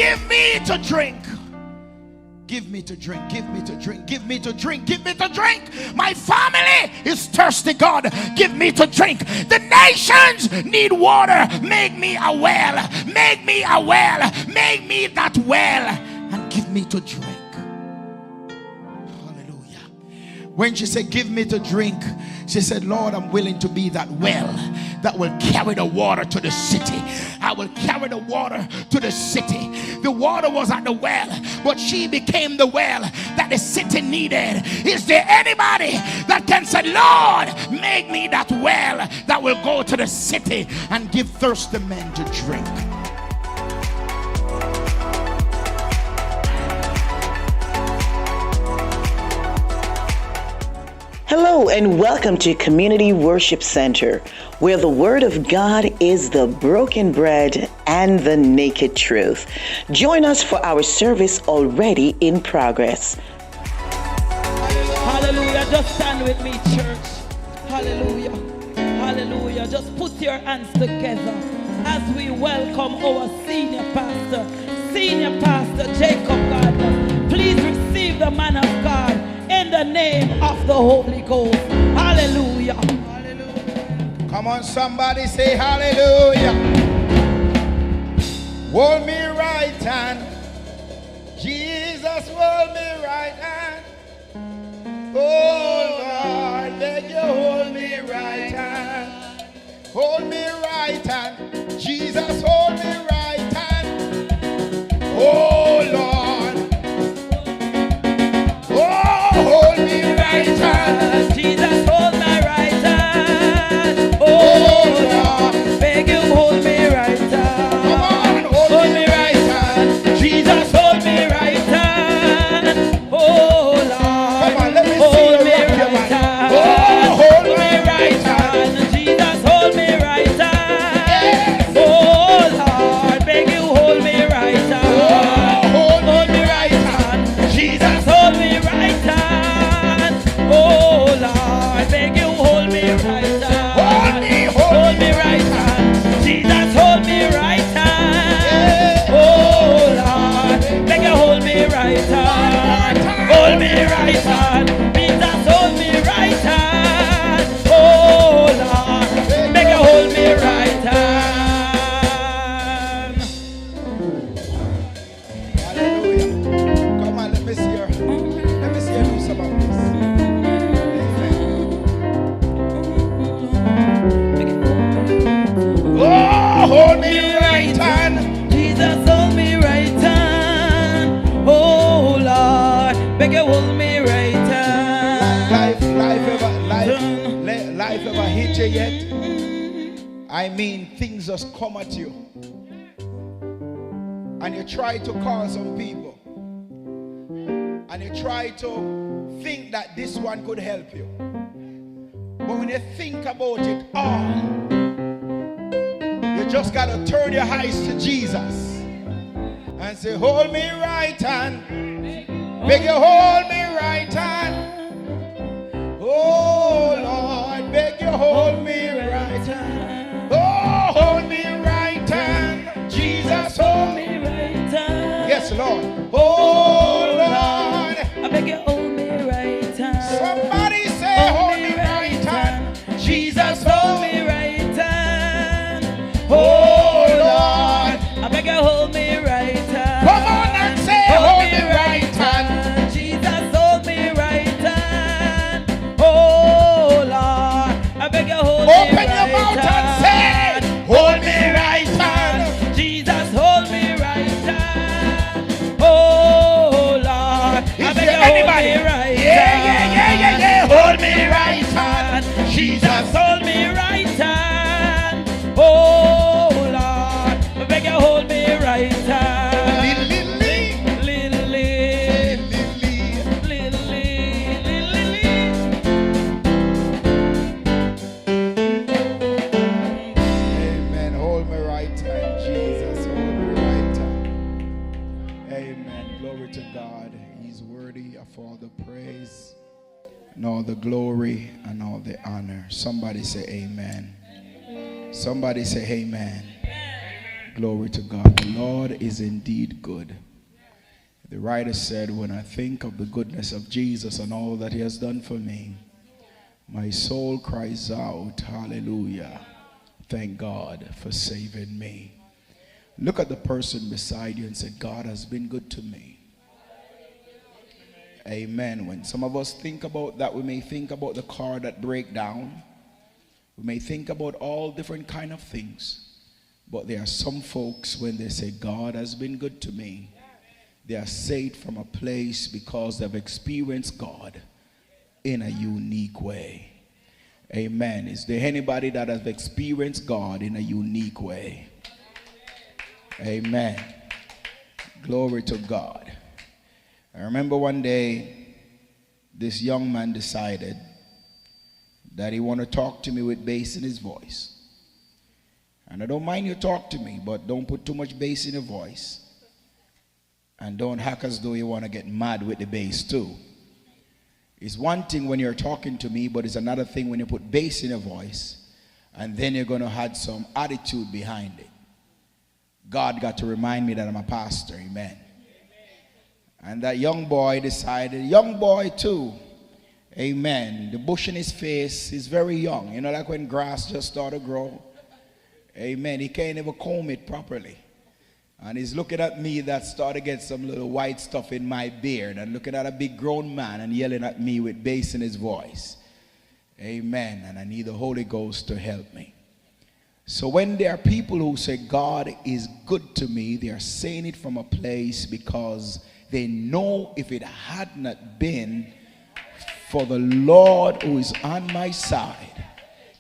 give me to drink. Give me to drink, give me to drink, give me to drink, give me to drink. My family is thirsty, God. Give me to drink. The nations need water. Make me a well. Make me a well. Make me that well. And give me to drink. Hallelujah. When she said, give me to drink, she said, Lord, I'm willing to be that well that will carry the water to the city. I will carry the water to the city. The water was at the well, but she became the well that the city needed. Is there anybody that can say, Lord, make me that well that will go to the city and give thirsty men to drink? Hello and welcome to Community Worship Center, where the Word of God is the broken bread and the naked truth. Join us for our service already in progress. Hallelujah. Just stand with me, church. Hallelujah. Hallelujah. Just put your hands together as we welcome our senior pastor Jacob Gardner. Please receive the man of God in the name of the Holy Ghost. Hallelujah. Hallelujah. Come on, somebody say hallelujah. Hold me right hand. Jesus, hold me right hand. Oh Lord, beg you hold me right hand. Hold me right hand. Jesus, hold me right hand. Oh Lord. Oh, hold me right hand. Jesus, hold my right hand. Oh Lord, beg you hold me right hand. Come on, hold me right hand. Jesus, hold me right hand. Oh Lord, Come on, let me see hold you me rock your right man. hand. Oh, hold me right right hand. hand. Jesus, hold me right hand. Yes. Oh Lord, beg you hold me right hand. Oh, hold me right hand. Jesus, Hold me right hand. Oh Lord, beg you hold me right hand. Hold me right hand. Jesus, hold me right hand. Oh Lord, beg you hold me right hand. Hold me right hand. Jesus, hold me right hand. Oh Lord, beg you hold me right hand. hallelujah. Come on, let me see you do some of this. Oh, hold me right hand. Jesus, hold me right hand. Oh Lord, beg you hold me right hand. Life ever hit you yet? I mean, things just come at you. And you try to call some people. And you try to think that this one could help you. But when you think about it all, you just got to turn your eyes to Jesus and say, hold me right hand. Beg you hold me right hand. Oh Lord, beg you hold me right hand. Oh, hold me right hand. Jesus, hold me. Yes, Lord. Oh, Lord. I beg you hold me right hand. Somebody say, hold me right hand. Jesus, hold me right hand. Oh, Lord. I beg you hold me right hand. Come on and say, hold me right hand. Jesus, hold me right hand. Oh Lord, I beg you hold me right hand. Open your mouth and say, hold me right hand. Jesus, hold me right hand. Oh Lord, I Is beg there you hold anybody? me right Yeah. Hold me right hand. Jesus, hold me right hand. Oh Lord, I beg you hold me right hand. Amen. Hold me right hand, Jesus. Hold me right hand. Amen. Glory to God. He's worthy of all the praise and all the glory and all the honor. Somebody say amen. Somebody say amen. Glory to God. The Lord is indeed good. The writer said, when I think of the goodness of Jesus and all that he has done for me, my soul cries out, hallelujah. Thank God for saving me. Look at the person beside you and say, God has been good to me. Amen. When some of us think about that, we may think about the car that breaks down. We may think about all different kind of things. But there are some folks, when they say, God has been good to me, they are saved from a place because they've experienced God in a unique way. Amen. Is there anybody that has experienced God in a unique way? Amen. Glory to God. I remember one day, this young man decided that he wanted to talk to me with bass in his voice. And I don't mind you talk to me, but don't put too much bass in your voice. And don't act as though you want to get mad with the bass too. It's one thing when you're talking to me, but it's another thing when you put bass in your voice, and then you're going to add some attitude behind it. God got to remind me that I'm a pastor, amen. And that young boy decided, young boy too, amen. The bush in his face is very young. You know, like when grass just started to grow. Amen. He can't even comb it properly. And he's looking at me that started to get some little white stuff in my beard, and looking at a big grown man and yelling at me with bass in his voice. Amen. And I need the Holy Ghost to help me. So when there are people who say God is good to me, they are saying it from a place because they know if it had not been for the Lord who is on my side,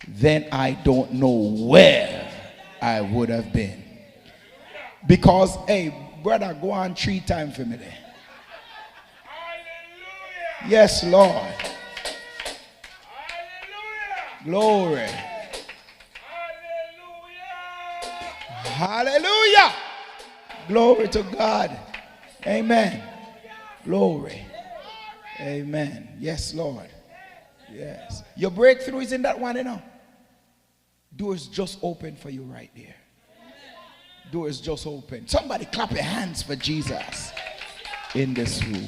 then I don't know where I would have been. Because, hey, brother, go on 3 times for me there. Hallelujah. Yes, Lord. Hallelujah. Glory. Hallelujah. Hallelujah. Glory to God. Amen. Glory. Amen. Yes, Lord. Yes. Your breakthrough is in that one, you know. Doors just open for you right there. Doors just open. Somebody clap your hands for Jesus in this room.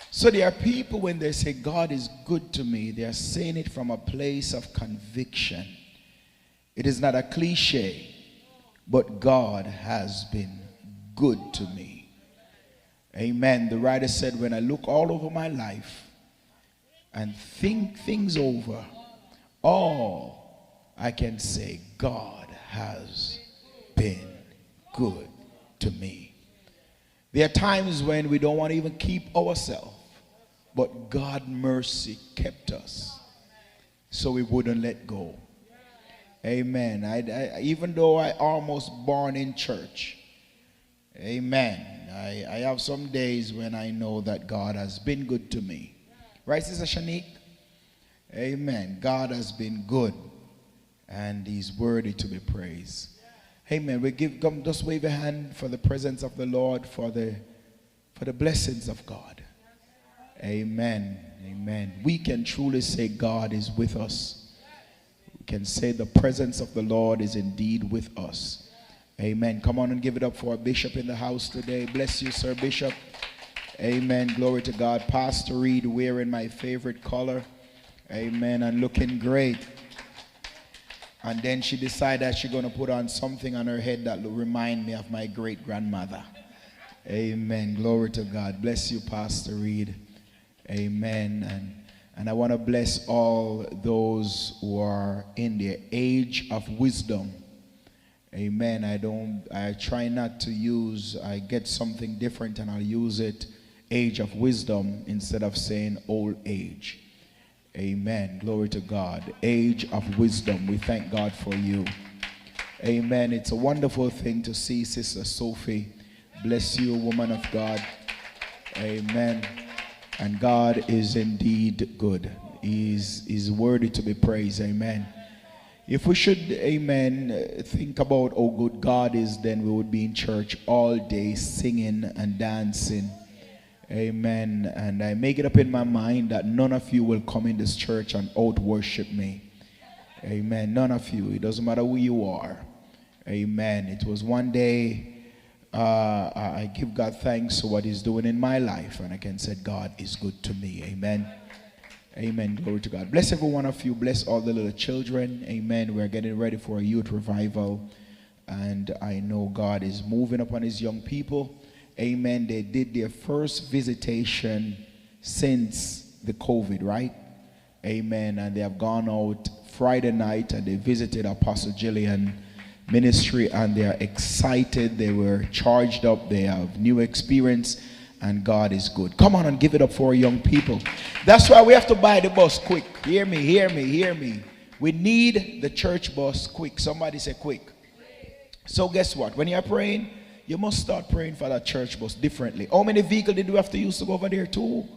So there are people, when they say God is good to me, they are saying it from a place of conviction. It is not a cliche, but God has been good to me. Amen. The writer said, when I look all over my life and think things over, all I can say, God has been good to me. There are times when we don't want to even keep ourselves, but God's mercy kept us so we wouldn't let go. Amen. Even though I almost born in church, amen, I have some days when I know that God has been good to me. Right, Sister Shanique? Amen. God has been good, and he's worthy to be praised. Amen. We come, just wave a hand for the presence of the Lord, for the blessings of God. Amen. Amen. We can truly say God is with us. We can say the presence of the Lord is indeed with us. Amen. Come on and give it up for our bishop in the house today. Bless you, sir, bishop. Amen. Glory to God. Pastor Reid wearing my favorite color. Amen. And looking great. And then she decided that she's going to put on something on her head that will remind me of my great-grandmother. Amen. Glory to God. Bless you, Pastor Reid. Amen. And I want to bless all those who are in the age of wisdom. Amen. I try not to use, I get something different and I'll use it, age of wisdom, instead of saying old age. Amen. Glory to God. Age of wisdom. We thank God for you. Amen. It's a wonderful thing to see Sister Sophie. Bless you, woman of God. Amen. And God is indeed good. He's worthy to be praised. Amen. If we should, amen, think about how good God is, then we would be in church all day singing and dancing. Amen. And I make it up in my mind that none of you will come in this church and out worship me. Amen. None of you. It doesn't matter who you are. Amen. It was one day I give God thanks for what he's doing in my life, and I can say God is good to me. Amen. Amen. Glory to God. Bless every one of you. Bless all the little children. Amen. We're getting ready for a youth revival, and I know God is moving upon his young people. Amen. They did their first visitation since the COVID, right? Amen. And they have gone out Friday night and they visited Apostle Jillian ministry, and they are excited. They were charged up. They have new experience, and God is good. Come on and give it up for our young people. That's why we have to buy the bus quick. Hear me, hear me, hear me. We need the church bus quick. Somebody say quick. So guess what? When you're praying, you must start praying for that church bus differently. How many vehicles did we have to use to go over there? Two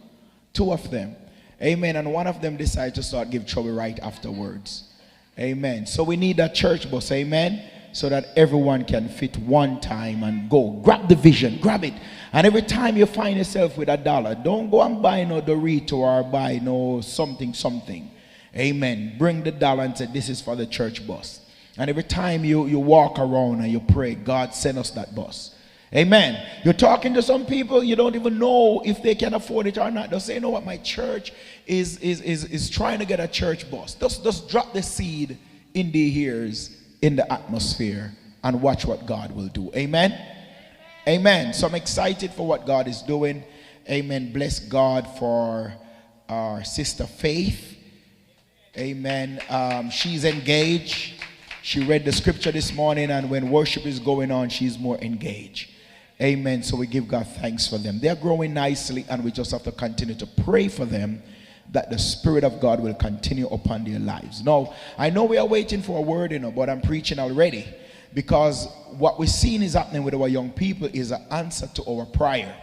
of them. Amen. And one of them decided to start give trouble right afterwards. Amen. So we need that church bus. Amen. So that everyone can fit one time and go. Grab the vision. Grab it. And every time you find yourself with $1, don't go and buy no Dorito or buy no something. Amen. Bring the dollar and say, this is for the church bus. And every time you walk around and you pray, God, send us that bus. Amen. You're talking to some people, you don't even know if they can afford it or not. They'll say, you know what, my church is trying to get a church bus. Just drop the seed in the ears, in the atmosphere, and watch what God will do. Amen. Amen. So I'm excited for what God is doing. Amen. Bless God for our sister Faith. Amen. She's engaged. She read the scripture this morning, and when worship is going on, she's more engaged. Amen. So we give God thanks for them. They're growing nicely, and we just have to continue to pray for them that the Spirit of God will continue upon their lives. Now, I know we are waiting for a word, but I'm preaching already, because what we're seeing is happening with our young people is an answer to our prayer.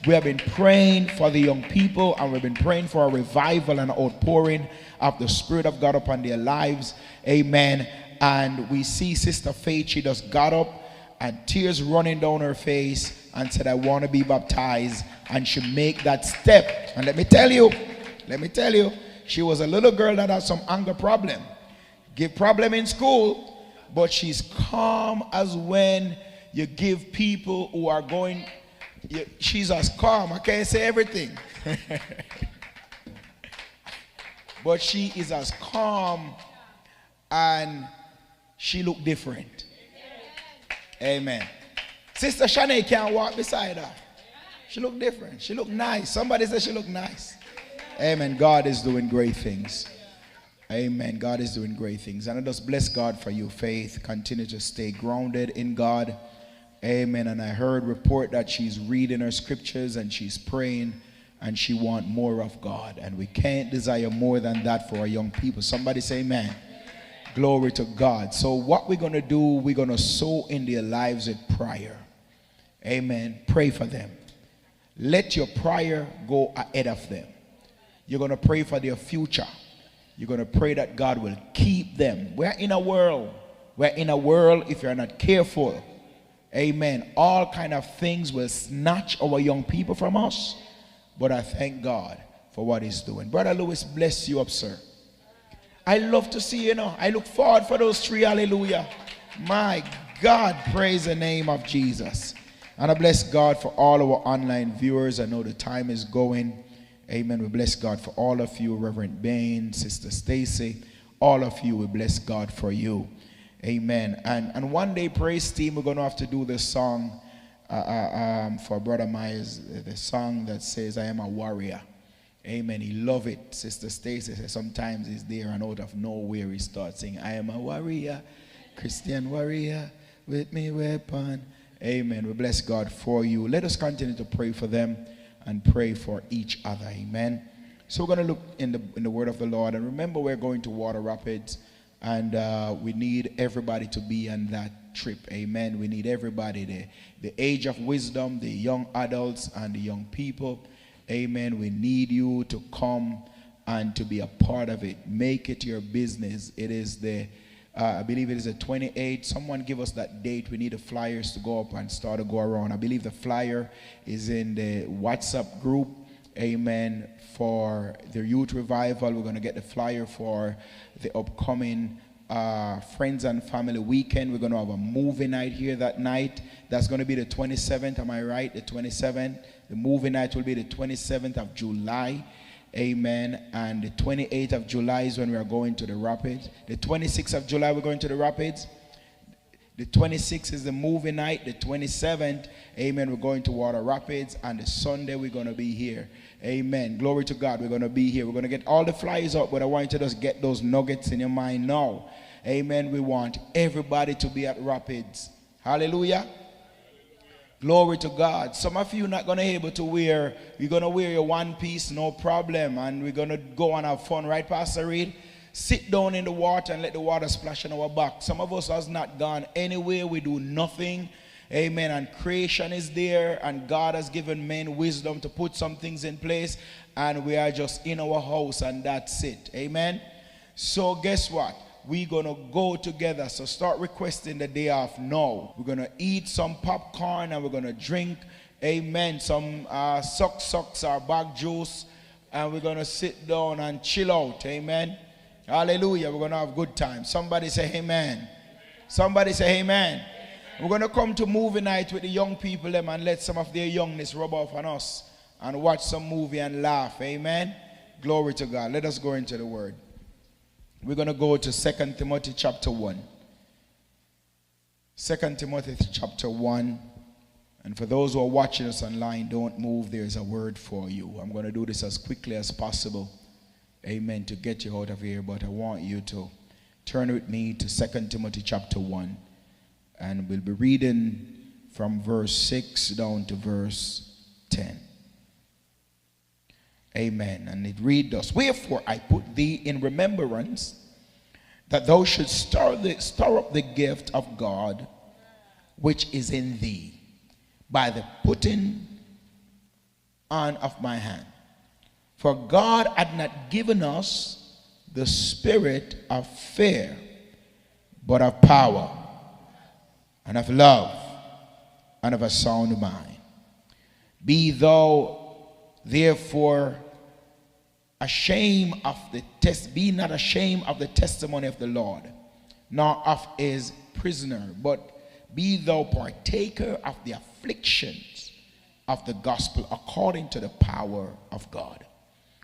We have been praying for the young people, and we've been praying for a revival and outpouring of the Spirit of God upon their lives. Amen. And we see Sister Faith, she just got up and tears running down her face and said, I want to be baptized. And she make that step. And let me tell you, she was a little girl that had some anger problem. Give problem in school, but she's calm as when you give people who are going, she's as calm. I can't say everything. But she is as calm, and she looked different. Amen. Sister Shanae can't walk beside her. She looked different. She looked nice. Somebody said she looked nice. Amen. God is doing great things. Amen. God is doing great things. And I just bless God for you, Faith. Continue to stay grounded in God. Amen. And I heard report that she's reading her scriptures and she's praying, and she wants more of God. And we can't desire more than that for our young people. Somebody say amen. Glory to God. So what we're going to do, we're going to sow in their lives with prayer. Amen. Pray for them. Let your prayer go ahead of them. You're going to pray for their future. You're going to pray that God will keep them. We're in a world, if you're not careful, amen, all kind of things will snatch our young people from us. But I thank God for what he's doing. Brother Lewis, bless you up, sir. I love to see, I look forward for those 3, hallelujah. My God, praise the name of Jesus. And I bless God for all our online viewers. I know the time is going. Amen. We bless God for all of you, Reverend Bain, Sister Stacy, all of you. We bless God for you. Amen. And one day, praise team, we're going to have to do this song for Brother Myers, the song that says, I am a warrior. Amen. He love it. Sister Stacy says sometimes he's there and out of nowhere he starts singing, I am a warrior, Christian warrior, with me weapon. Amen. We bless God for you. Let us continue to pray for them and pray for each other. Amen. So we're going to look in the word of the Lord. And remember, we're going to Water Rapids, and we need everybody to be on that trip. Amen. We need everybody, the age of wisdom, the young adults and the young people. Amen. We need you to come and to be a part of it. Make it your business. It is I believe it is the 28th. Someone give us that date. We need the flyers to go up and start to go around. I believe the flyer is in the WhatsApp group. Amen. For the youth revival, we're going to get the flyer for the upcoming friends and family weekend. We're going to have a movie night here that night. That's going to be the 27th. Am I right? The 27th. The movie night will be the 27th of July. Amen. And the 28th of July is when we are going to the Rapids. The 26th of July we're going to the Rapids. The 26th is the movie night. The 27th, amen, we're going to Water Rapids. And the Sunday we're going to be here. Amen. Glory to God. We're going to be here. We're going to get all the flyers up, but I want you to just get those nuggets in your mind now. Amen. We want everybody to be at Rapids. Hallelujah. Glory to God. Some of you not going to be able to wear, you're going to wear your one piece, no problem. And we're going to go and have fun, right, Pastor Reid? Sit down in the water and let the water splash on our back. Some of us has not gone anywhere. We do nothing. Amen. And creation is there. And God has given men wisdom to put some things in place. And we are just in our house and that's it. Amen. So guess what? We're going to go together. So start requesting the day off now. We're going to eat some popcorn and we're going to drink, amen, some sucks or bag juice. And we're going to sit down and chill out. Amen. Hallelujah. We're going to have a good time. Somebody say amen. Somebody say amen. We're going to come to movie night with the young people them and let some of their youngness rub off on us and watch some movie and laugh. Amen. Glory to God. Let us go into the word. We're going to go to 2 Timothy chapter 1. 2 Timothy chapter 1. And for those who are watching us online, don't move. There's a word for you. I'm going to do this as quickly as possible. Amen. To get you out of here. But I want you to turn with me to 2 Timothy chapter 1. And we'll be reading from verse 6 down to verse 10. Amen. And it reads thus: Wherefore I put thee in remembrance, that thou shouldst stir up the gift of God which is in thee, by the putting on of my hand. For God had not given us the spirit of fear, but of power, and of love, and of a sound mind. Be thou therefore be not ashamed of the testimony of the Lord, nor of his prisoner, but be thou partaker of the afflictions of the gospel according to the power of God,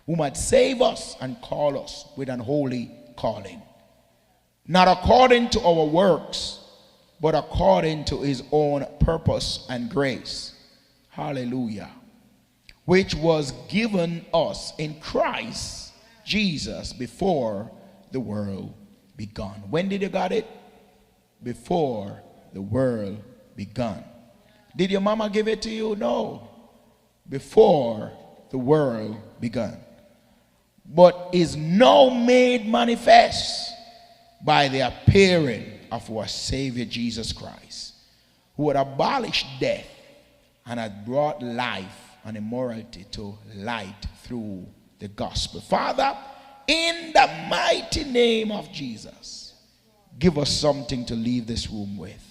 who might save us and call us with an holy calling, not according to our works, but according to his own purpose and grace. Hallelujah. Which was given us in Christ Jesus before the world began. When did you got it? Before the world began. Did your mama give it to you? No. Before the world began. But is now made manifest by the appearing of our Savior Jesus Christ, who had abolished death and had brought life and immorality to light through the gospel. Father, in the mighty name of Jesus, give us something to leave this room with.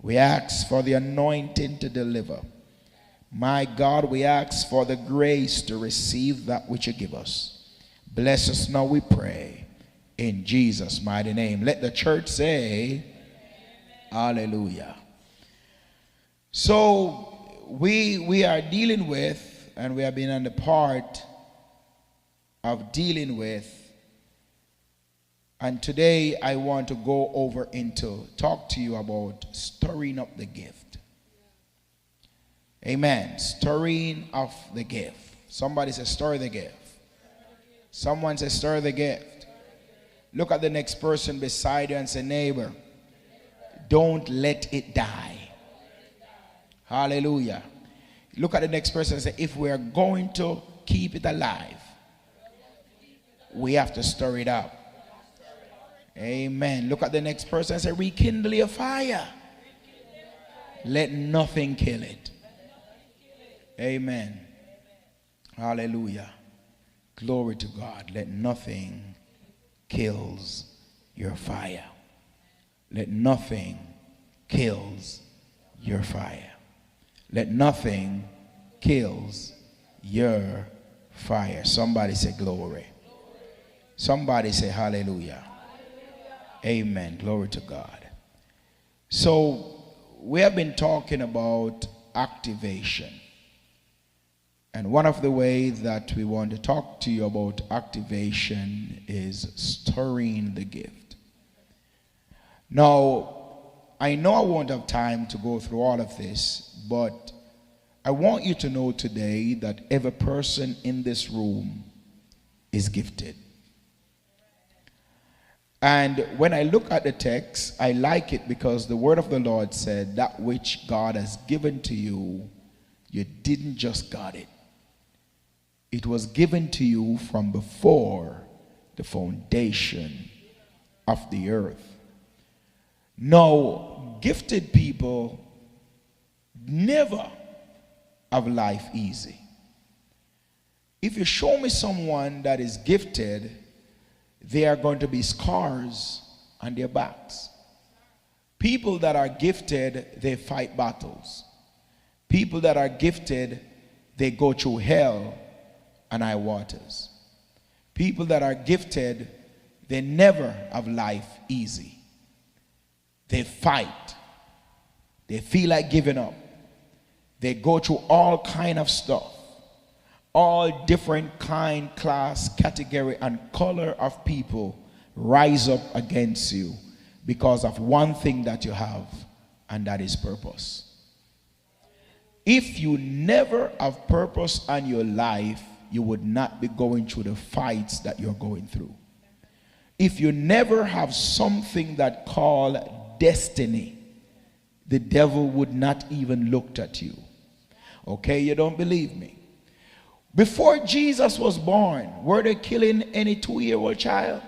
We ask for the anointing to deliver. My God, we ask for the grace to receive that which you give us. Bless us now, we pray, in Jesus' mighty name. Let the church say, hallelujah. So, we are dealing with, and we have been on the part of dealing with, and today I want to go over into talk to you about stirring up the gift. Amen. Stirring of the gift. Somebody say stir the gift. Someone say stir the gift. Look at the next person beside you and say, neighbor, don't let it die. Hallelujah. Look at the next person and say, if we are going to keep it alive, we have to stir it up. Amen. Look at the next person and say, rekindle your fire. Let nothing kill it. Amen. Hallelujah. Glory to God. Let nothing kills your fire. Let nothing kills your fire. Let nothing kills your fire. Somebody say glory. Somebody say hallelujah. Amen. Glory to God. So we have been talking about activation. And one of the ways that we want to talk to you about activation is stirring the gift. Now, I know I won't have time to go through all of this, but I want you to know today that every person in this room is gifted. And when I look at the text, I like it because the word of the Lord said, that which God has given to you, you didn't just got it. It was given to you from before the foundation of the earth. Now, gifted people never have life easy. If you show me someone that is gifted, there are going to be scars on their backs. People that are gifted, they fight battles. People that are gifted, they go through hell and high waters. People that are gifted, they never have life easy. They fight. They feel like giving up. They go through all kind of stuff. All different kind, class, category, and color of people rise up against you because of one thing that you have, and that is purpose. If you never have purpose in your life, you would not be going through the fights that you're going through. If you never have something that called destiny, the devil would not even look at you. Okay, you don't believe me? Before Jesus was born, were they killing any 2-year-old child?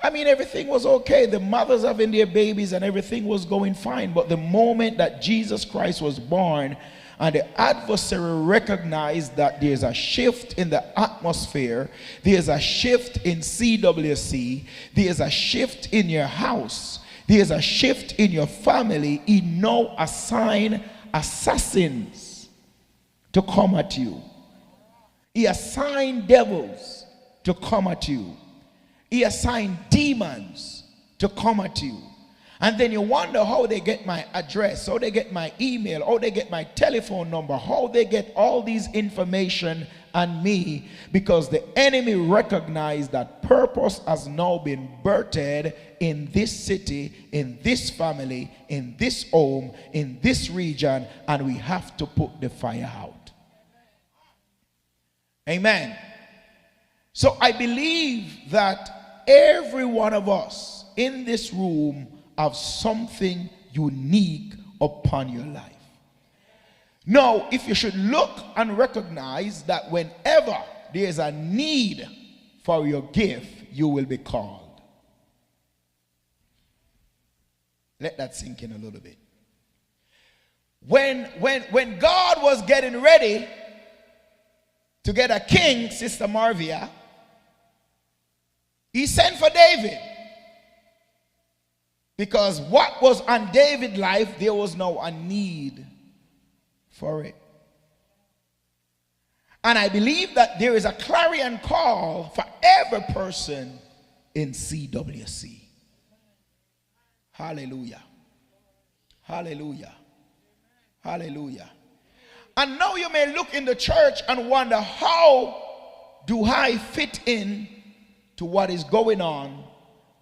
I mean, everything was okay. The mothers having their babies and everything was going fine. But the moment that Jesus Christ was born and the adversary recognized that there's a shift in the atmosphere, there's a shift in CWC, there's a shift in your house, there's a shift in your family, he now assigned assassins to come at you. He assigned devils to come at you. He assigned demons to come at you. And then you wonder how they get my address, how they get my email, how they get my telephone number, how they get all these information on me, because the enemy recognized that purpose has now been birthed in this city, in this family, in this home, in this region, and we have to put the fire out. Amen. So I believe that every one of us in this room have something unique upon your life. Now, if you should look and recognize that whenever there is a need for your gift, you will be called. Let that sink in a little bit. When God was getting ready to get a king, Sister Morvia, he sent for David. Because what was on David's life, there was now a need for it. And I believe that there is a clarion call for every person in CWC. Hallelujah. Hallelujah. Hallelujah. And now you may look in the church and wonder, how do I fit in to what is going on,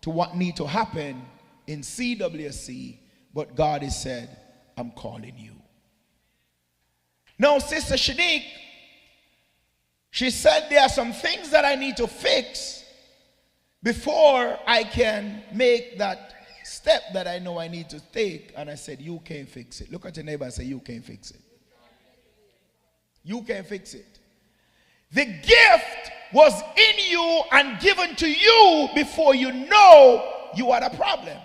to what needs to happen in CWC? But God has said, I'm calling you. Now, Sister Shanique, she said there are some things that I need to fix before I can make that step that I know I need to take. And I said, you can't fix it. Look at your neighbor and say, you can't fix it. You can fix it. The gift was in you and given to you before you know you had a problem.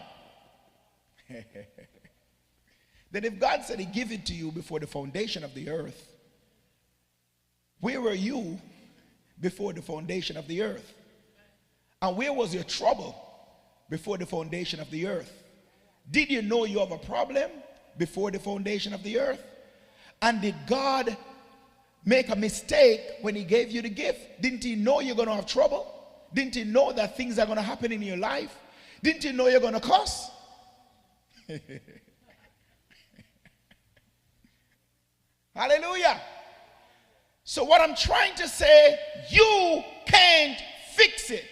Then if God said he gave it to you before the foundation of the earth, where were you before the foundation of the earth? And where was your trouble before the foundation of the earth? Did you know you have a problem before the foundation of the earth? And did God make a mistake when he gave you the gift? Didn't he know you're going to have trouble? Didn't he know that things are going to happen in your life? Didn't you know you're going to cuss? Hallelujah. So what I'm trying to say, you can't fix it.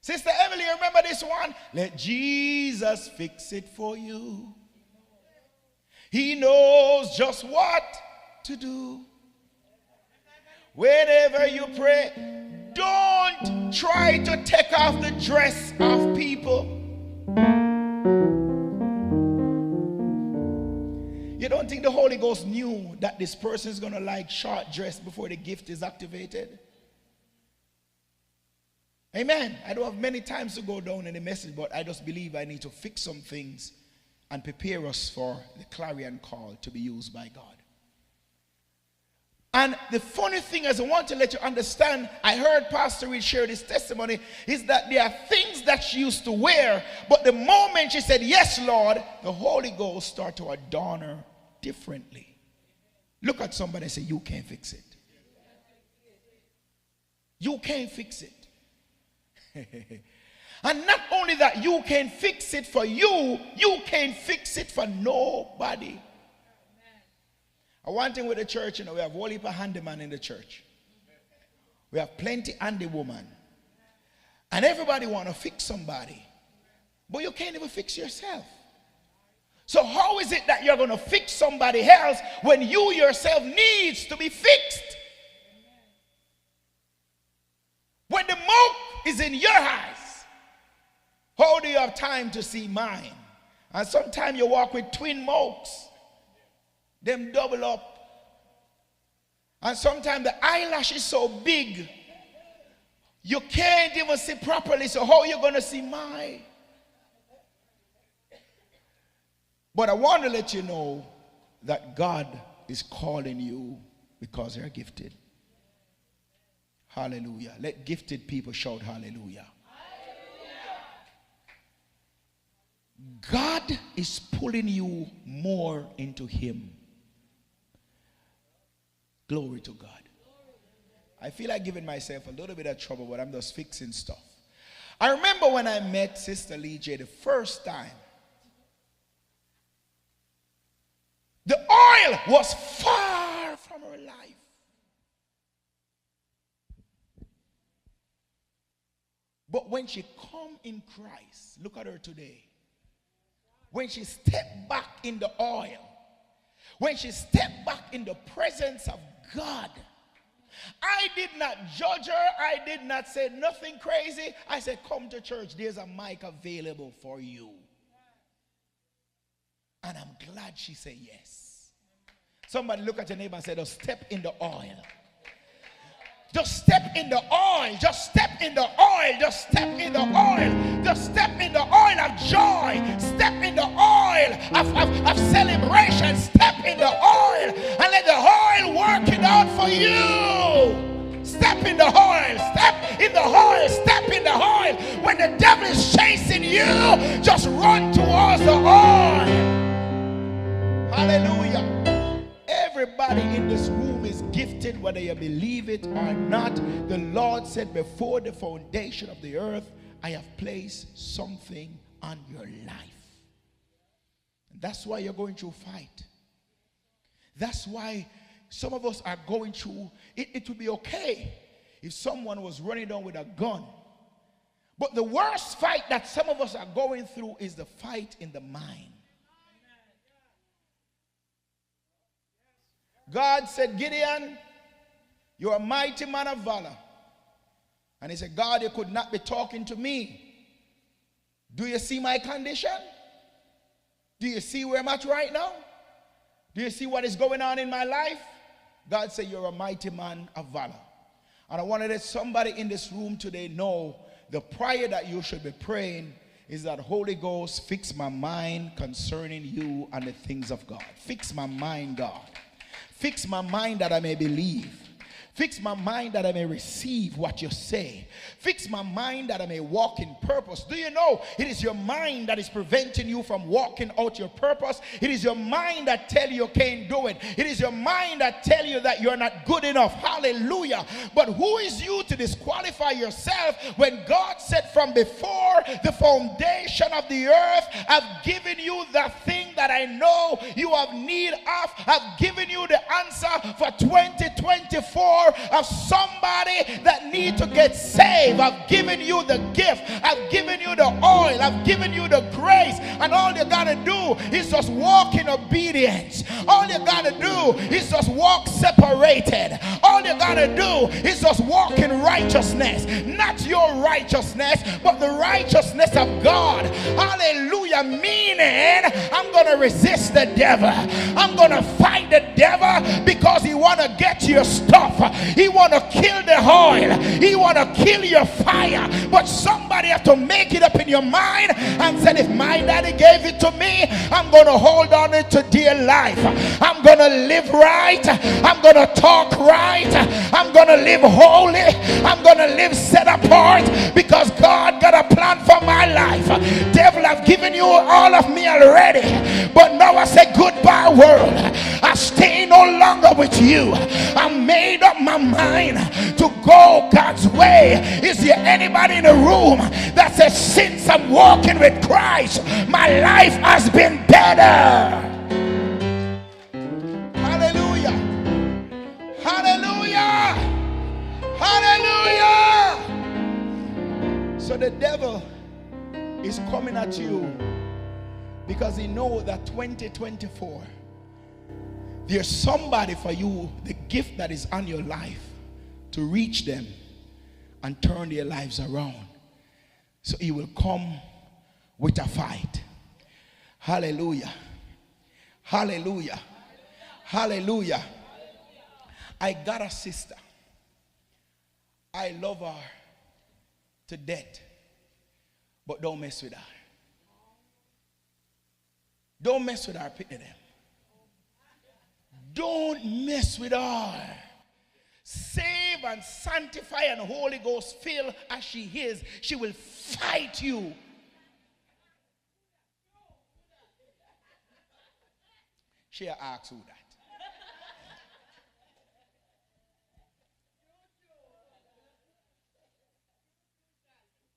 Sister Emily, remember this one? Let Jesus fix it for you. He knows just what to do. Whenever you pray, don't try to take off the dress of people. You don't think the Holy Ghost knew that this person is going to like short dress before the gift is activated? Amen. I don't have many times to go down in the message, but I just believe I need to fix some things and prepare us for the clarion call to be used by God. And the funny thing is, I want to let you understand, I heard Pastor Reid share this testimony, is that there are things that she used to wear, but the moment she said, yes, Lord, the Holy Ghost started to adorn her differently. Look at somebody and say, you can't fix it. You can't fix it. And not only that, you can fix it for you, you can't fix it for nobody. I want thing with the church, we have whole heap of handyman in the church. We have plenty handy woman. And everybody want to fix somebody. But you can't even fix yourself. So how is it that you're going to fix somebody else when you yourself needs to be fixed? When the mote is in your eyes, how do you have time to see mine? And sometimes you walk with twin motes. Them double up. And sometimes the eyelash is so big, you can't even see properly. So how are you going to see mine? But I want to let you know that God is calling you because you're gifted. Hallelujah. Let gifted people shout hallelujah. God is pulling you more into him. Glory to God. I feel like giving myself a little bit of trouble, but I'm just fixing stuff. I remember when I met Sister Lee J the first time. The oil was far from her life. But when she come in Christ, look at her today. When she stepped back in the oil, when she stepped back in the presence of God, I did not judge her. I did not say nothing crazy. I said, come to church. There's a mic available for you. And I'm glad she said yes. Somebody look at your neighbor and say, just step in the oil. Just step in the oil. Just step in the oil. Just step in the oil. Just step in the oil of joy. Step in the oil of celebration. Step in the oil and let the oil work it out for you. Step in the oil. Step in the oil. Step in the oil. When the devil is chasing you, just run towards the oil. Hallelujah. Everybody in this room is gifted, whether you believe it or not. The Lord said, before the foundation of the earth, I have placed something on your life. And that's why you're going through fight. That's why some of us are going through, it would be okay if someone was running down with a gun. But the worst fight that some of us are going through is the fight in the mind. God said, Gideon, you're a mighty man of valor. And he said, God, you could not be talking to me. Do you see my condition? Do you see where I'm at right now? Do you see what is going on in my life? God said, you're a mighty man of valor. And I want to let somebody in this room today know the prayer that you should be praying is that, Holy Ghost, fix my mind concerning you and the things of God. Fix my mind, God. Fix my mind that I may believe. Fix my mind that I may receive what you say. Fix my mind that I may walk in purpose. Do you know it is your mind that is preventing you from walking out your purpose? It is your mind that tell you can't do it. It is your mind that tell you that you're not good enough. Hallelujah. But who is you to disqualify yourself when God said from before the foundation of the earth, I've given you the thing that I know you have need of. I've given you the answer for 2024 of somebody that need to get saved. I've given you the gift. I've given you the oil. I've given you the grace. And all you got to do is just walk in obedience. All you got to do is just walk separated. All you got to do is just walk in righteousness. Not your righteousness, but the righteousness of God. Hallelujah. Meaning, I'm going to resist the devil. I'm going to fight the devil because he want to get your stuff. He want to kill the oil. He want to kill your fire. But somebody have to make it up in your mind and say, if my daddy gave it to me, I'm going to hold on it to dear life. I'm going to live right. I'm going to talk right. I'm going to live holy. I'm going to live set apart because God got a plan for my life. Devil, I've given you all of me already. But now I say goodbye world. I stay no longer with you. I made up my mind to go God's way. Is there anybody in the room that says since I'm walking with Christ, my life has been better? Hallelujah. Hallelujah. Hallelujah. So the devil is coming at you because he knows that 2024 there's somebody for you, the gift that is on your life, to reach them and turn their lives around. So he will come with a fight. Hallelujah. Hallelujah. Hallelujah. I got a sister. I love her to death. But don't mess with her. Don't mess with her, pity them. Don't mess with her. Save and sanctify and Holy Ghost fill as she is. She will fight you. She asks who that.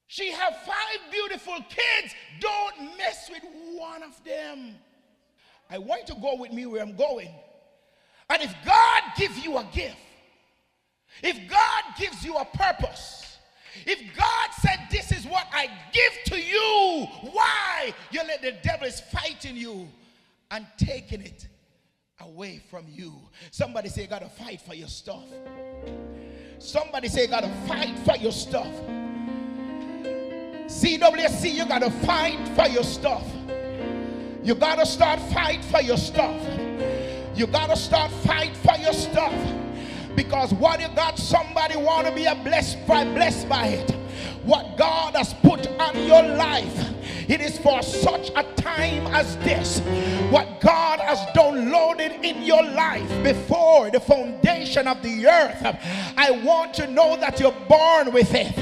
She have 5 beautiful kids. Don't mess with one of them. I want you to go with me where I'm going. And if God gives you a gift, if God gives you a purpose, if God said this is what I give to you, why you let the devil is fighting you and taking it away from you? Somebody say you got to fight for your stuff. Somebody say you got to fight for your stuff. CWC, you got to fight for your stuff. You got to start fight for your stuff. You got to start fight for your stuff. Because what you got, somebody want to be blessed by it. What God has put on your life, it is for such a time as this. What God has downloaded in your life before the foundation of the earth, I want to know that you're born with it.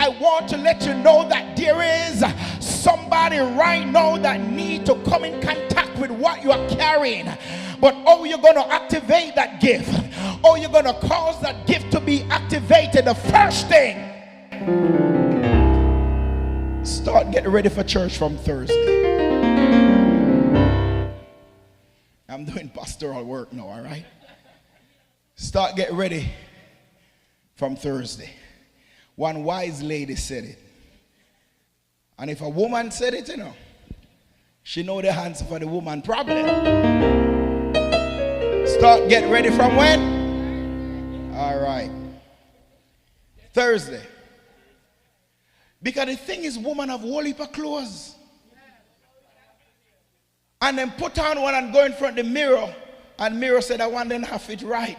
I want to let you know that there is somebody right now that need to come in contact with what you are carrying. But oh, you're going to activate that gift. Oh, you're going to cause that gift to be activated. The first thing, start getting ready for church from Thursday. I'm doing pastoral work now, all right? Start getting ready from Thursday. One wise lady said it. And if a woman said it, you know, she know the answer for the woman problem. Start getting ready from when? All right. Thursday. Because the thing is, women have whole heap of clothes. And then put on one and go in front of the mirror. And mirror said, I want them to have it right.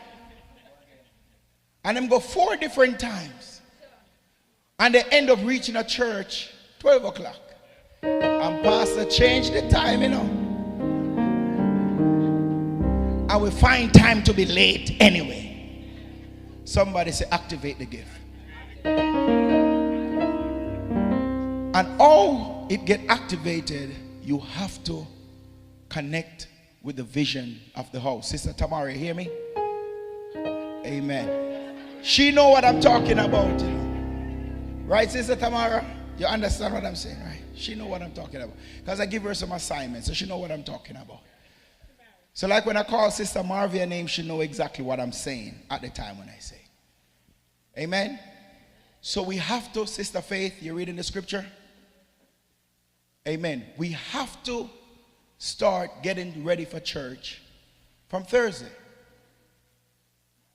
And then go 4 different times. And they end up reaching a church 12 o'clock. And pastor changed the time, you know. I will find time to be late anyway. Somebody say, activate the gift. And all it get activated, you have to connect with the vision of the house. Sister Tamara, you hear me? Amen. She know what I'm talking about. Right, Sister Tamara? You understand what I'm saying, right? She know what I'm talking about. Because I give her some assignments, so she know what I'm talking about. So like when I call Sister Morvia name, she know exactly what I'm saying at the time when I say. Amen? So we have to, Sister Faith, you reading the scripture? Amen. We have to start getting ready for church from Thursday.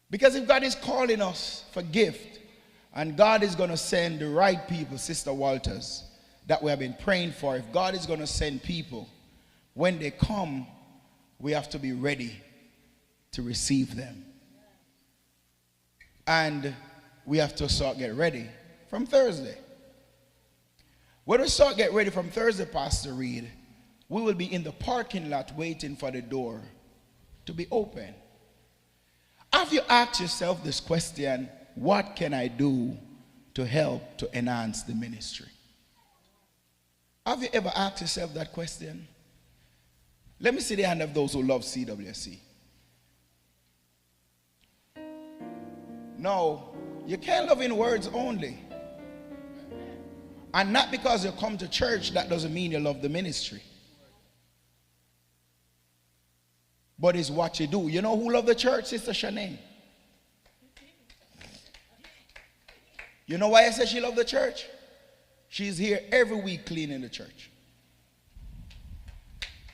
Because if God is calling us for gift, and God is going to send the right people, Sister Walters, that we have been praying for, if God is going to send people, when they come, we have to be ready to receive them. And we have to start get ready from Thursday. When we start get ready from Thursday, Pastor Reid, we will be in the parking lot waiting for the door to be open. Have you asked yourself this question, what can I do to help to enhance the ministry? Have you ever asked yourself that question? Let me see the hand of those who love CWC. No, you can't love in words only. And not because you come to church, that doesn't mean you love the ministry. But it's what you do. You know who love the church? Sister Shanae. You know why I said she loved the church? She's here every week cleaning the church.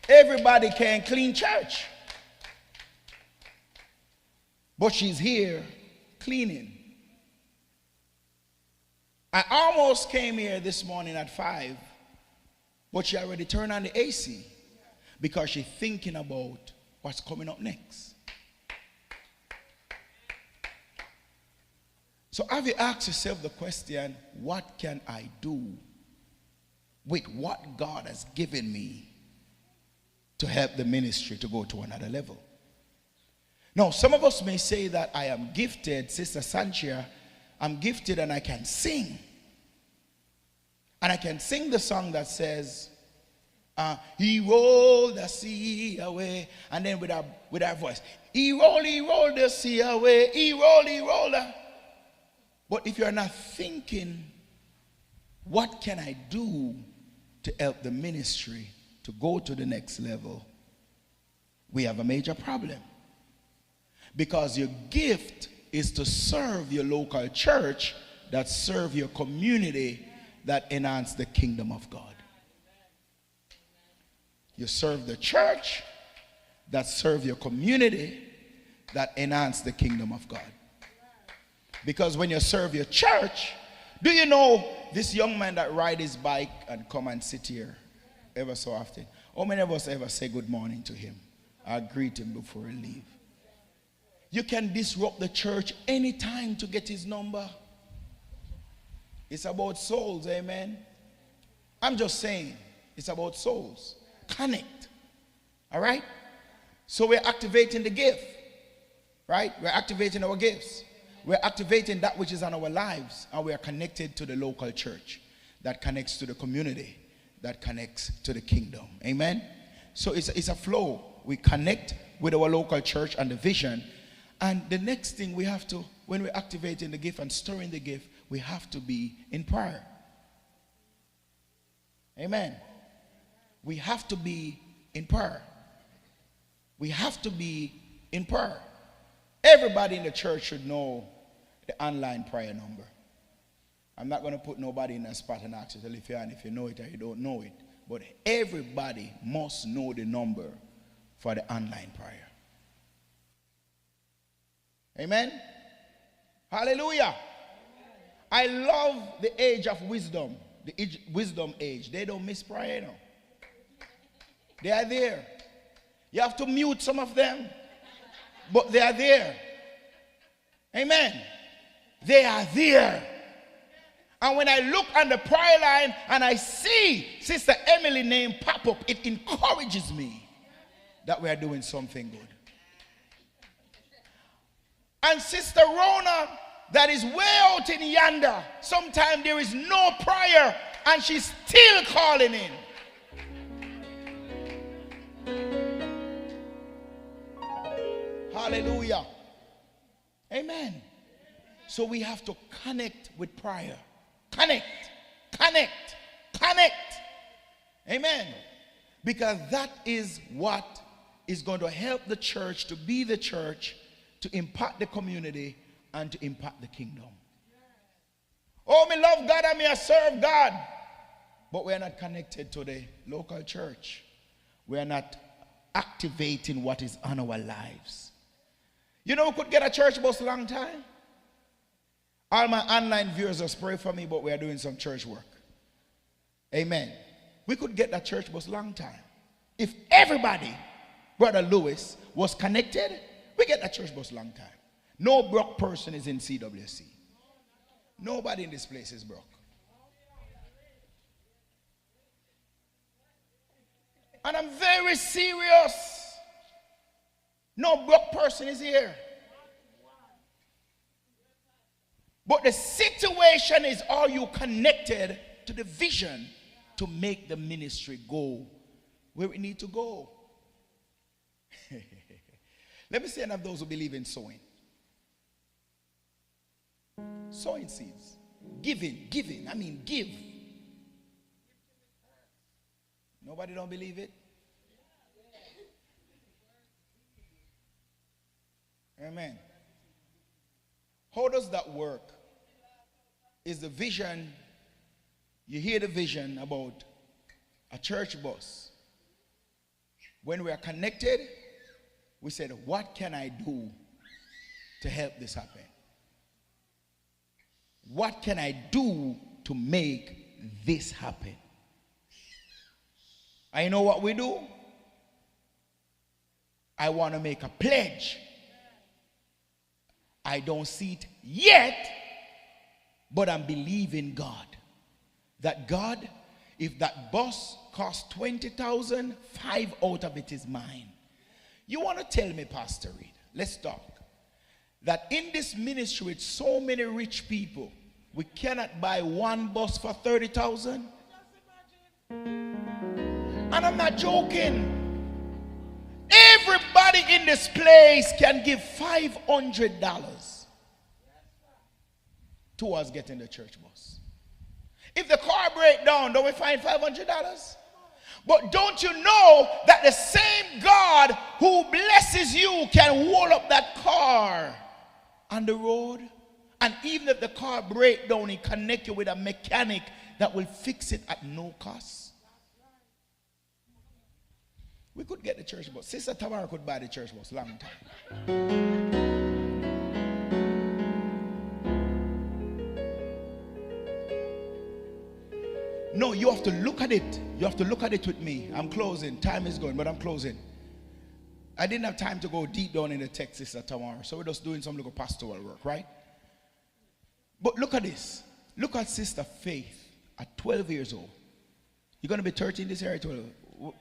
Everybody can clean church. But she's here cleaning. I almost came here this morning at 5, but she already turned on the AC because she's thinking about what's coming up next. So have you asked yourself the question, what can I do with what God has given me to help the ministry to go to another level? Now, some of us may say that I am gifted, Sister Sanchia, I'm gifted and I can sing. And I can sing the song that says, he rolled the sea away. And then with our voice, he rolled the sea away. He rolled. But if you're not thinking, what can I do to help the ministry to go to the next level? We have a major problem. Because your gift is to serve your local church, that serve your community, that enhance the kingdom of God. You serve the church, that serve your community, that enhance the kingdom of God. Because when you serve your church, do you know this young man that ride his bike and come and sit here ever so often? How many of us ever say good morning to him? I greet him before he leave. You can disrupt the church anytime to get his number. It's about souls, amen? I'm just saying, it's about souls. Connect, all right? So we're activating the gift, right? We're activating our gifts. We're activating that which is on our lives, and we are connected to the local church that connects to the community, that connects to the kingdom, amen? So it's a flow. We connect with our local church and the vision. And the next thing we have to, when we're activating the gift and stirring the gift, we have to be in prayer. Amen. We have to be in prayer. We have to be in prayer. Everybody in the church should know the online prayer number. I'm not going to put nobody in a spot and ask you to lift your hand if you know it or you don't know it. But everybody must know the number for the online prayer. Amen. Hallelujah. I love the age of wisdom, the wisdom age. They don't miss prayer, you know. They are there. You have to mute some of them, but they are there. Amen. They are there. And when I look on the prayer line and I see Sister Emily's name pop up, it encourages me that we are doing something good. And Sister Rona, that is way out in yonder, sometimes there is no prayer and she's still calling in. Hallelujah. Amen. So we have to connect with prayer. Connect. Amen. Because that is what is going to help the church to be the church, to impact the community, and to impact the kingdom. Oh, me love God and me I serve God. But we are not connected to the local church. We are not activating what is on our lives. You know, we could get a church bus long time. All my online viewers just pray for me, but we are doing some church work. Amen. We could get that church bus long time. If everybody, Brother Lewis, was connected, we get that church bus long time. No broke person is in CWC. Nobody in this place is broke. And I'm very serious. No broke person is here. But the situation is, are you connected to the vision to make the ministry go where we need to go? Let me say enough of those who believe in sowing. Sowing seeds. Giving. I mean, give. Nobody don't believe it? Amen. How does that work? Is the vision, you hear the vision about a church bus. When we are connected, we said, what can I do to help this happen? What can I do to make this happen? I know what we do. I want to make a pledge. I don't see it yet, but I'm believing God. That God, if that bus costs 20,000, 5 out of it is mine. You want to tell me, Pastor Reid, let's talk, that in this ministry with so many rich people, we cannot buy one bus for 30,000? And I'm not joking. Everybody in this place can give $500 towards getting the church bus. If the car breaks down, don't we find $500? But don't you know that the same God who blesses you can hold up that car on the road? And even if the car breaks down, he connect you with a mechanic that will fix it at no cost. We could get the church bus. Sister Tamara could buy the church bus long time. No, you have to look at it. You have to look at it with me. I'm closing. Time is gone, but I'm closing. I didn't have time to go deep down in the text, Sister Tamara. So we're just doing some little pastoral work, right? But look at this. Look at Sister Faith at 12 years old. You're going to be 13 this year, 12?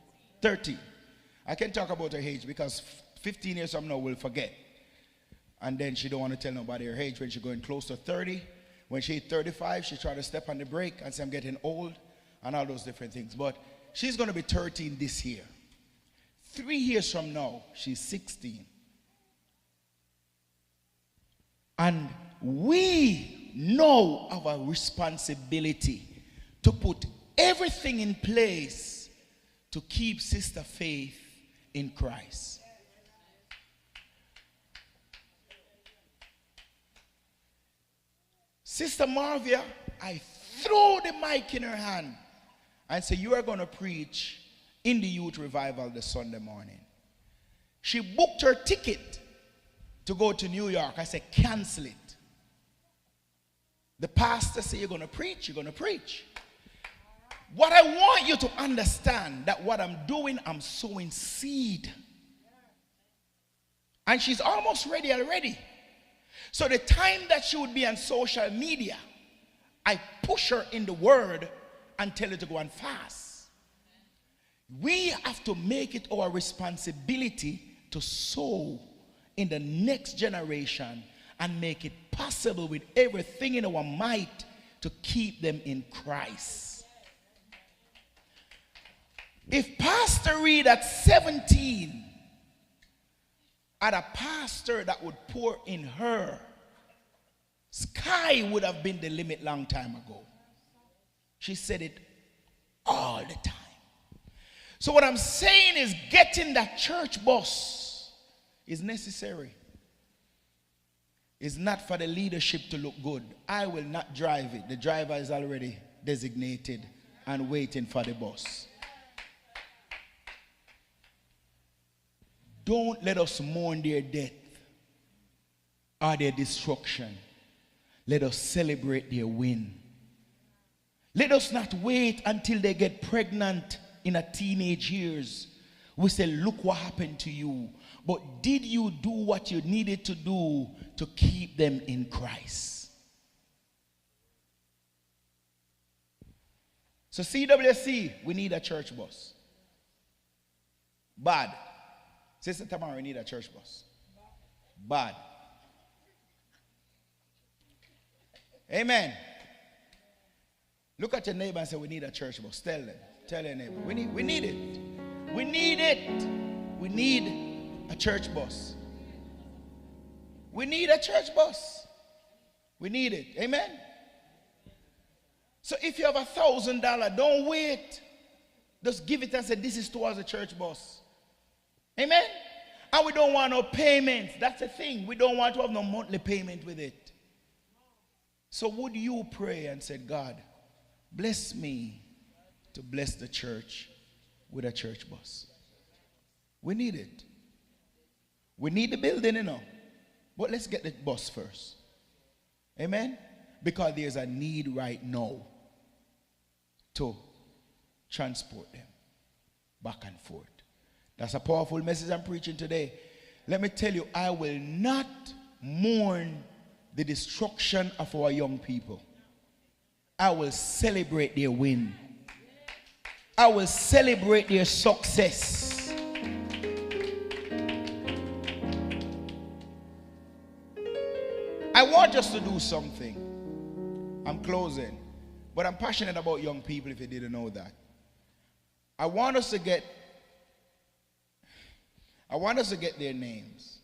13. I can talk about her age because 15 years from now we'll forget. And then she don't want to tell nobody her age when she's going close to 30. When she's 35, she try to step on the brake and say, I'm getting old, and all those different things. But she's going to be 13 this year. 3 years from now, she's 16. And we know our responsibility to put everything in place to keep Sister Faith in Christ. Sister Morvia, I throw the mic in her hand and say, you are going to preach in the youth revival this Sunday morning. She booked her ticket to go to New York. I said, cancel it. The pastor said, you're going to preach, you're going to preach. What I want you to understand, that what I'm doing, I'm sowing seed. And she's almost ready already. So the time that she would be on social media, I push her in the word and tell her to go and fast. We have to make it our responsibility to sow in the next generation and make it possible with everything in our might to keep them in Christ. If Pastor Reid at 17 had a pastor that would pour in her, sky would have been the limit long time ago. She said it all the time. So what I'm saying is getting that church bus is necessary. It's not for the leadership to look good. I will not drive it. The driver is already designated and waiting for the bus. Don't let us mourn their death or their destruction. Let us celebrate their win. Let us not wait until they get pregnant in a teenage years. We say, look what happened to you. But did you do what you needed to do to keep them in Christ? So CWC, we need a church bus. Bad. Sister Tamara, we need a church bus. Bad. Amen. Look at your neighbor and say, we need a church bus. Tell them. Tell your neighbor. We need it. We need it. We need a church bus. We need a church bus. We need it. Amen. So if you have $1,000, don't wait. Just give it and say, this is towards the church bus. Amen. And we don't want no payments. That's the thing. We don't want to have no monthly payment with it. So would you pray and say, God, bless me to bless the church with a church bus. We need it. We need the building, you know. But let's get the bus first. Amen? Because there's a need right now to transport them back and forth. That's a powerful message I'm preaching today. Let me tell you, I will not mourn the destruction of our young people. I will celebrate their win. I will celebrate their success. I want us to do something. I'm closing. But I'm passionate about young people, if you didn't know that. I want us to get their names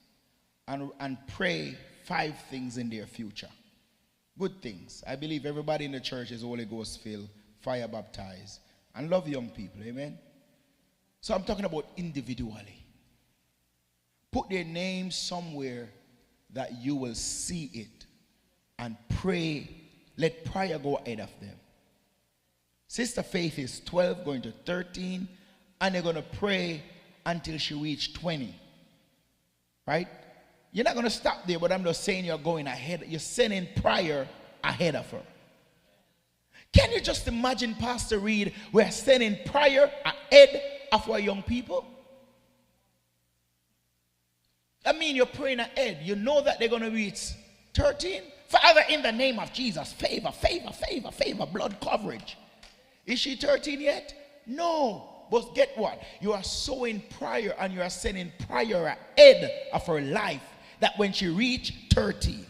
and pray 5 things in their future. Good things. I believe everybody in the church is Holy Ghost filled, fire baptized, and love young people. Amen. So I'm talking about individually. Put their names somewhere that you will see it and pray. Let prayer go ahead of them. Sister Faith is 12 going to 13, and they're going to pray until she reaches 20. Right? You're not going to stop there, but I'm just saying you're going ahead. You're sending prayer ahead of her. Can you just imagine, Pastor Reid, we're sending prayer ahead of our young people? I mean, you're praying ahead. You know that they're going to reach 13. Father, in the name of Jesus, favor, blood coverage. Is she 13 yet? No. But get what? You are sowing prayer and you are sending prayer ahead of her life, that when she reach 13,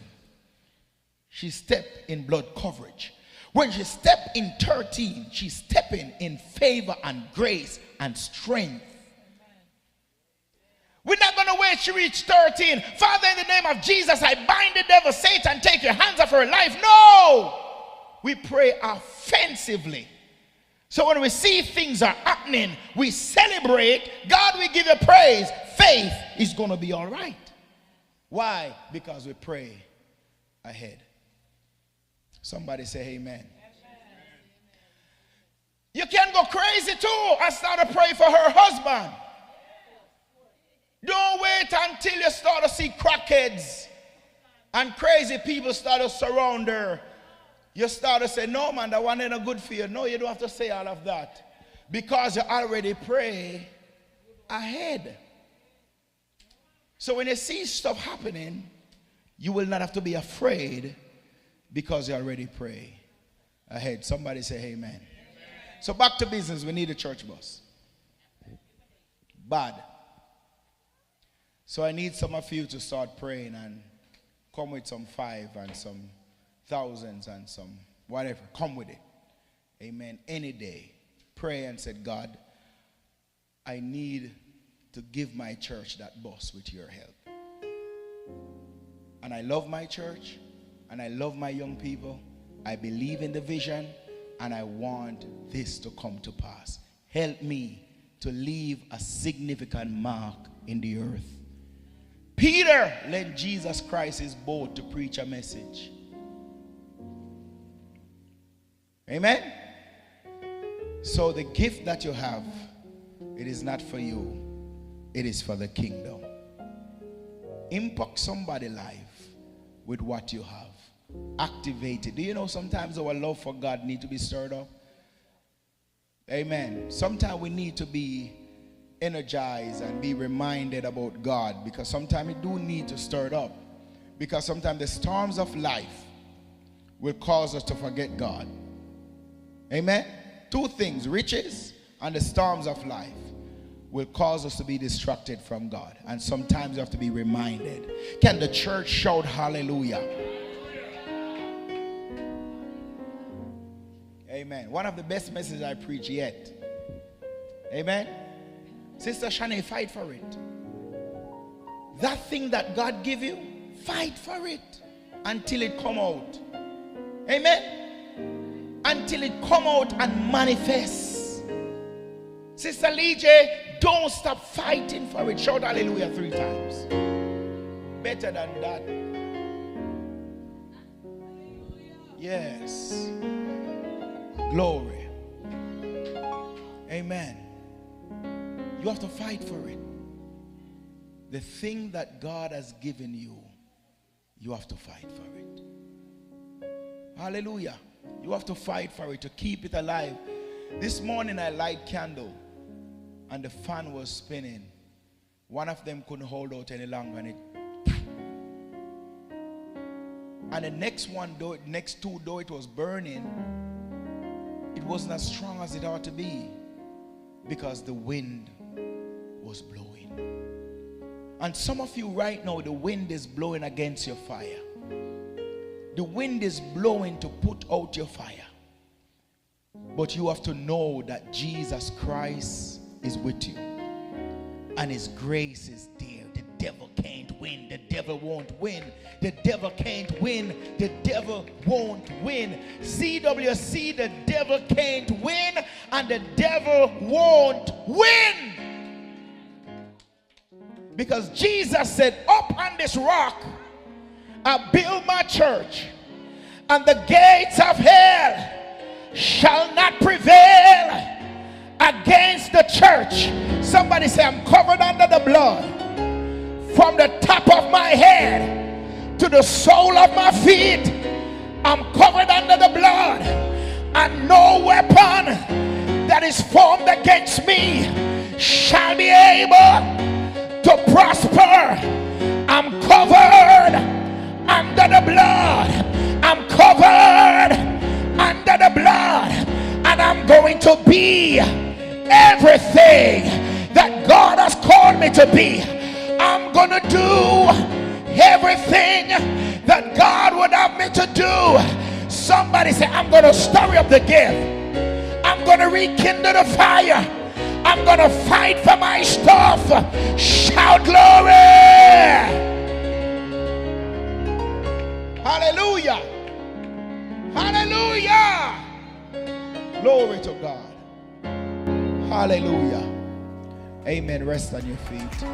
she step in blood coverage. When she step in 13, she's stepping in favor and grace and strength. We're not going to wait she reach 13. Father, in the name of Jesus, I bind the devil, Satan, take your hands off her life. No! We pray offensively. So when we see things are happening, we celebrate. God, we give you praise. Faith is going to be all right. Why? Because we pray ahead. Somebody say amen. You can go crazy too and start to pray for her husband. Don't wait until you start to see crackheads and crazy people start to surround her. You start to say, no man, that one ain't a good for you. No, you don't have to say all of that. Because you already pray ahead. So when you see stuff happening, you will not have to be afraid because you already pray ahead. Somebody say amen. So back to business. We need a church bus. Bad. So I need some of you to start praying and come with some 5 and some thousands and some whatever. Come with it. Amen. Any day. Pray and say, God, I need to give my church that bus with your help. And I love my church and I love my young people. I believe in the vision and I want this to come to pass. Help me to leave a significant mark in the earth. Peter lent Jesus Christ his boat to preach a message. Amen? So the gift that you have, it is not for you. It is for the kingdom. Impact somebody's life with what you have. Activate it. Do you know sometimes our love for God needs to be stirred up? Amen. Sometimes we need to be energized and be reminded about God, because sometimes we do need to stir it up, because sometimes the storms of life will cause us to forget God. Amen. 2 things, riches and the storms of life, will cause us to be distracted from God, and sometimes you have to be reminded. Can the church shout hallelujah? Amen. One of the best messages I preach yet. Amen. Sister Shanae, fight for it. That thing that God give you, fight for it until it come out. Amen. Until it come out and manifest. Sister Lee-J, don't stop fighting for it. Shout hallelujah 3 times. Better than that. Yes. Glory. Amen. You have to fight for it. The thing that God has given you, you have to fight for it. Hallelujah. You have to fight for it to keep it alive. This morning I light candle and the fan was spinning. One of them couldn't hold out any longer and the next one, though, next 2, though it was burning, it wasn't as strong as it ought to be, because the wind was blowing. And some of you right now, the wind is blowing against your fire. The wind is blowing to put out your fire. But you have to know that Jesus Christ is with you, and his grace is there. The devil can't win. The devil won't win. The devil can't win. The devil won't win. CWC, the devil can't win, and the devil won't win. Because Jesus said, up on this rock I build my church, and the gates of hell shall not prevail against the church. Somebody say, I'm covered under the blood from the top of my head to the sole of my feet. I'm covered under the blood, and no weapon that is formed against me shall be able to prosper. I'm covered under the blood. I'm covered under the blood, and I'm going to be everything that God has called me to be. I'm going to do everything that God would have me to do. Somebody say, I'm going to stir up the gift. I'm going to rekindle the fire. I'm going to fight for my stuff. Shout glory. Hallelujah. Hallelujah. Glory to God. Hallelujah. Amen. Rest on your feet.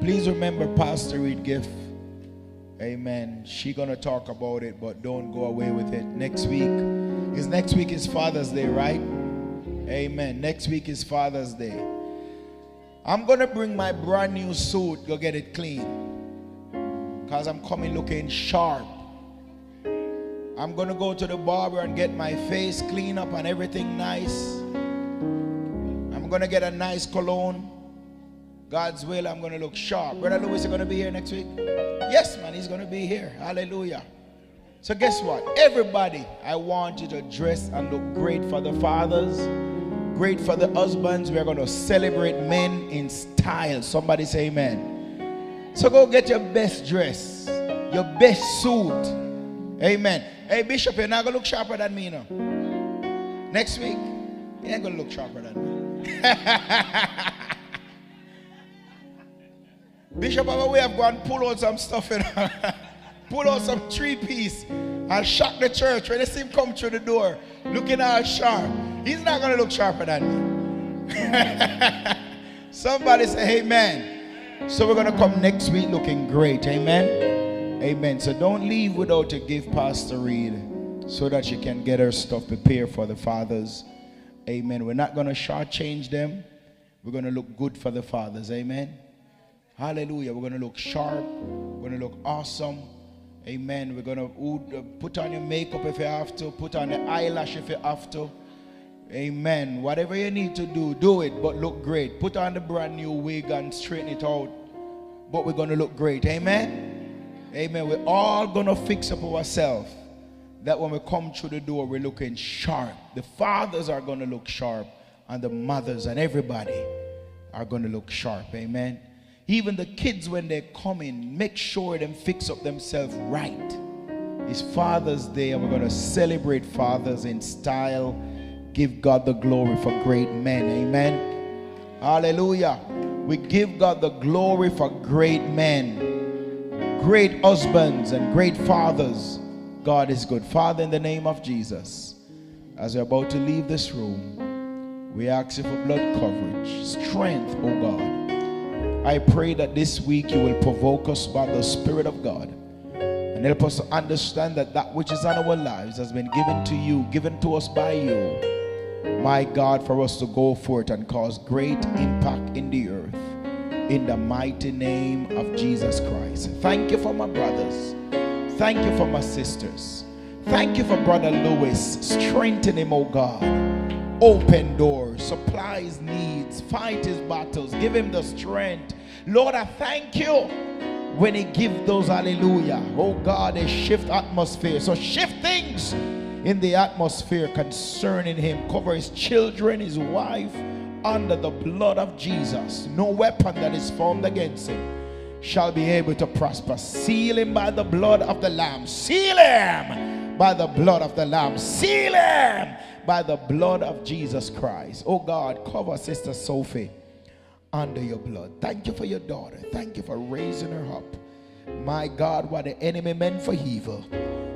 Please remember Pastor Reid gift. Amen. She gonna talk about it, but don't go away with it. Next week is Father's Day, right? Amen. Next week is Father's Day. I'm gonna bring my brand new suit, go get it clean, because I'm coming looking sharp. I'm gonna go to the barber and get my face clean up and everything nice. I'm gonna get a nice cologne. God's will, I'm gonna look sharp. Brother Lewis is gonna be here next week? Yes, man, he's gonna be here. Hallelujah. So guess what? Everybody, I want you to dress and look great for the fathers, great for the husbands. We're gonna celebrate men in style. Somebody say amen. So go get your best dress, your best suit. Amen. Hey, Bishop, you're not gonna look sharper than me, no? Next week, you ain't gonna look sharper than me. Bishop, we have gone pull out some stuff in pull out some 3-piece and shock the church. When they see him come through the door looking all sharp, he's not going to look sharper than me. Somebody say amen. So we're going to come next week looking great. Amen. Amen. So don't leave without a gift, Pastor Reid, so that you can get her stuff prepared for the fathers. Amen. We're not going to shortchange them. We're going to look good for the fathers. Amen. Hallelujah. We're going to look sharp. We're going to look awesome. Amen. We're going to put on your makeup if you have to. Put on the eyelash if you have to. Amen. Whatever you need to do, do it, but look great. Put on the brand new wig and straighten it out. But we're going to look great. Amen. Amen. We're all going to fix up ourselves, that when we come through the door, we're looking sharp. The fathers are going to look sharp, and the mothers and everybody are going to look sharp. Amen. Even the kids, when they come in, make sure them fix up themselves right. It's Father's Day, and we're going to celebrate fathers in style. Give God the glory for great men. Amen. Hallelujah. We give God the glory for great men, great husbands, and great fathers. God is good. Father, in the name of Jesus, as we're about to leave this room, we ask you for blood coverage, strength, oh God. I pray that this week you will provoke us by the Spirit of God and help us to understand that that which is on our lives has been given to you, given to us by you, my God, for us to go forth and cause great impact in the earth, in the mighty name of Jesus Christ. Thank you for my brothers. Thank you for my sisters. Thank you for Brother Lewis. Strengthen him, oh God. Open doors, supply his needs, fight his battles, give him the strength. Lord, I thank you when he gives those hallelujah. Oh God, they shift atmosphere. So shift things in the atmosphere concerning him. Cover his children, his wife, under the blood of Jesus. No weapon that is formed against him shall be able to prosper. Seal him by the blood of the Lamb. Seal him by the blood of the Lamb. Seal him by the blood of Jesus Christ. Oh God, cover Sister Sophie under your blood. Thank you for your daughter. Thank you for raising her up. My God, what the enemy meant for evil,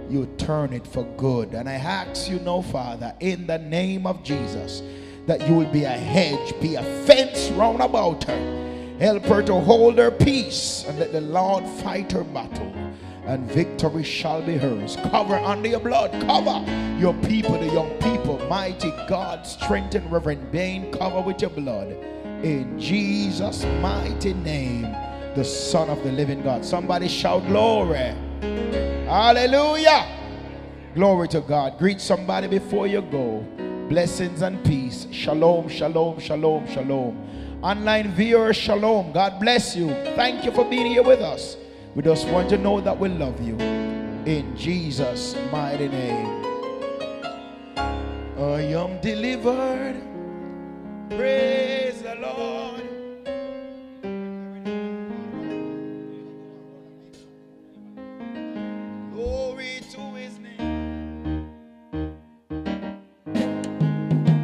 you turn it for good. And I ask you now, Father, in the name of Jesus, that you will be a hedge, be a fence round about her. Help her to hold her peace and let the Lord fight her battle, and victory shall be hers. Cover under your blood. Cover your people, the young people. Mighty God, strengthen Reverend Bain. Cover with your blood. In Jesus' mighty name, the Son of the living God. Somebody shout glory. Hallelujah. Glory to God. Greet somebody before you go. Blessings and peace. Shalom, shalom, shalom, shalom. Online viewers, shalom. God bless you. Thank you for being here with us. We just want to know that we love you. In Jesus' mighty name. I am delivered. Praise the Lord. Glory to